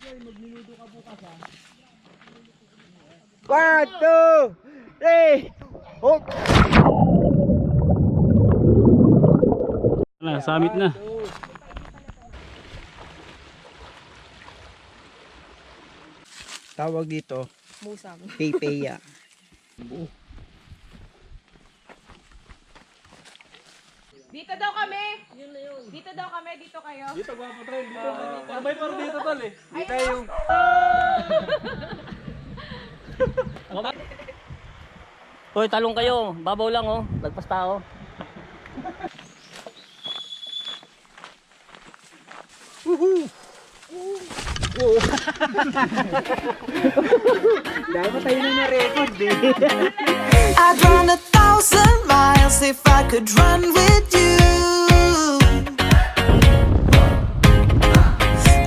1, 2, 3, hook! Wala, summit na. Tawag dito, Musang. pepeya. Dito daw kami. Dito daw kami. Dito kayo. Dito ba po tren? Dito. Sabay pero dito tol eh. Dito yung... Hoy, talong kayo. Babaw lang oh. Lagpas tao. Dapat tayo na na-record eh. I'd run 1,000 miles if I could run with you.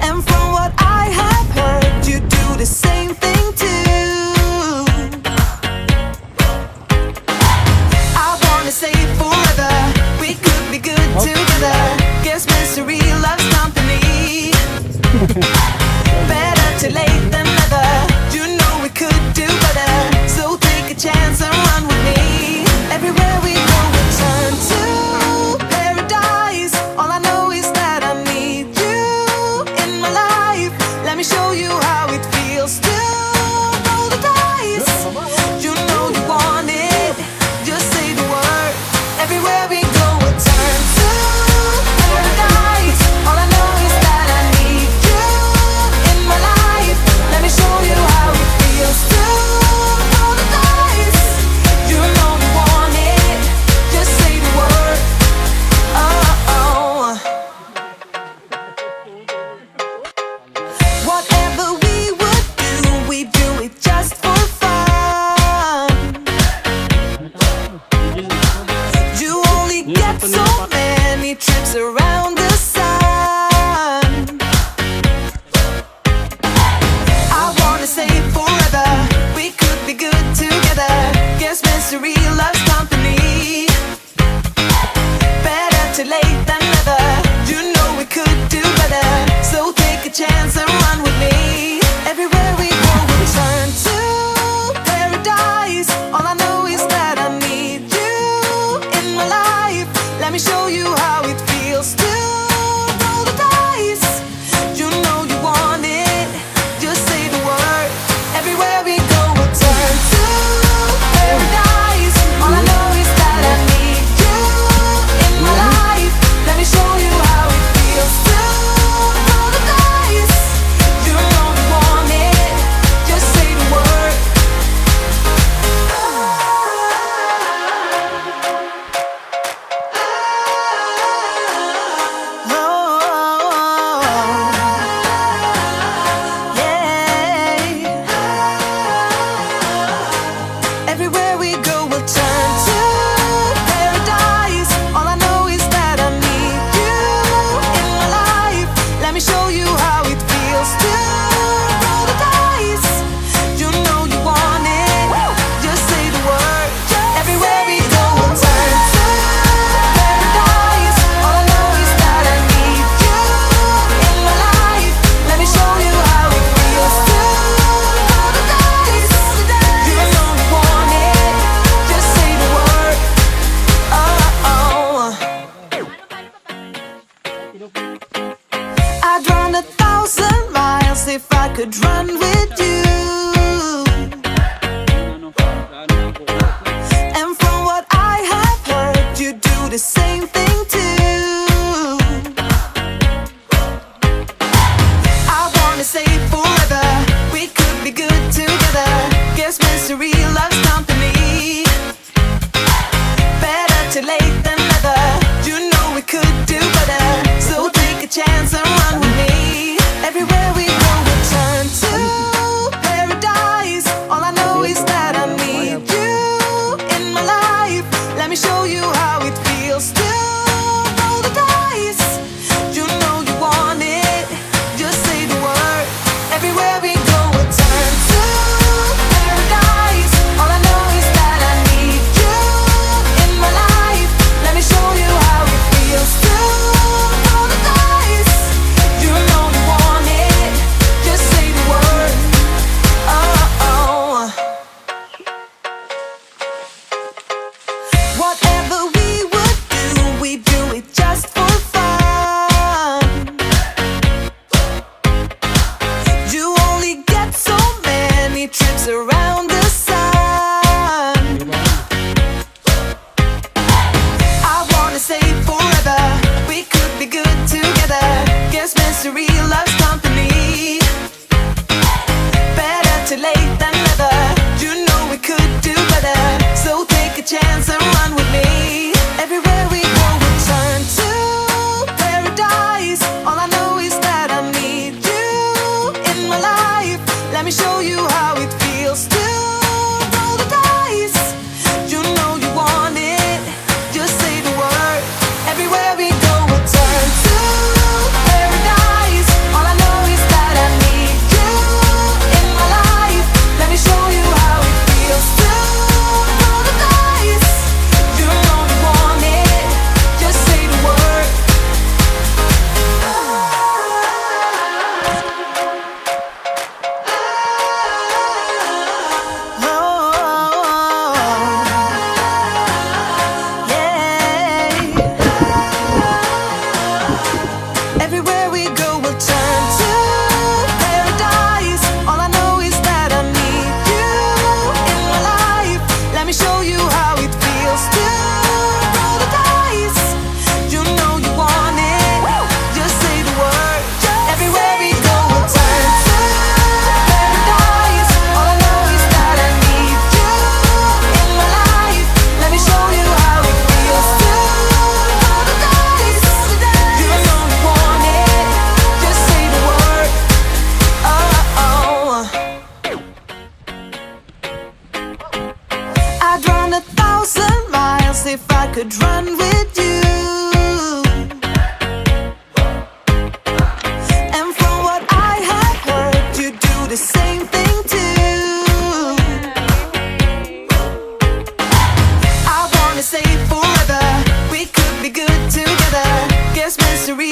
And from what I have heard, you do the same thing too. I wanna say forever, we could be good together. Guess mystery loves company. Better too late than never. You know we could do better. So take a chance and run with me. Everywhere we go, we turn to paradise. All I know is that I need you in my life. Let me show you how it feels to roll the dice. You know you want it. Just say the word. Everywhere we go, we turn to paradise. All I know is that I need you in my life. Let me show you how it feels to roll the dice. You know you want it. Just say the word. Oh. Whatever we would do it just for fun. You only get so many trips around the sun. I wanna say forever, we could be good together. Guess mystery loves company. Better too late than never. You know we could do better. So take a chance and run with me. Everywhere we go, we turn to paradise. All I know is that I need you in my life. Let me show you how it feels to roll the dice. You know you want it. Just say the word. Everywhere we go, we turn to paradise. All I know is that I need you in my life. Let me show you how it feels to roll the dice. You know you want it. Just say the word. Everywhere we go, we'll turn to paradise. All I know is that I need you in my life. Let me show you how it feels to roll the dice. You know you want it. Just say the word. Everywhere we go, we'll turn to paradise. All I know is that I need you in my life. Let me show you how it feels to roll the dice. You know you want it. Just say the word. Oh. I'd run 1,000 miles if I could run with you. And from what I have heard, you do the same thing too. I wanna say forever, we could be good together. Guess mystery loves company. Better too late than never. You know we could do better. So take a chance and run with me. Everywhere we go, we turn to paradise. All I know is that I need you in my life. Let me show you how it feels to endless mystery.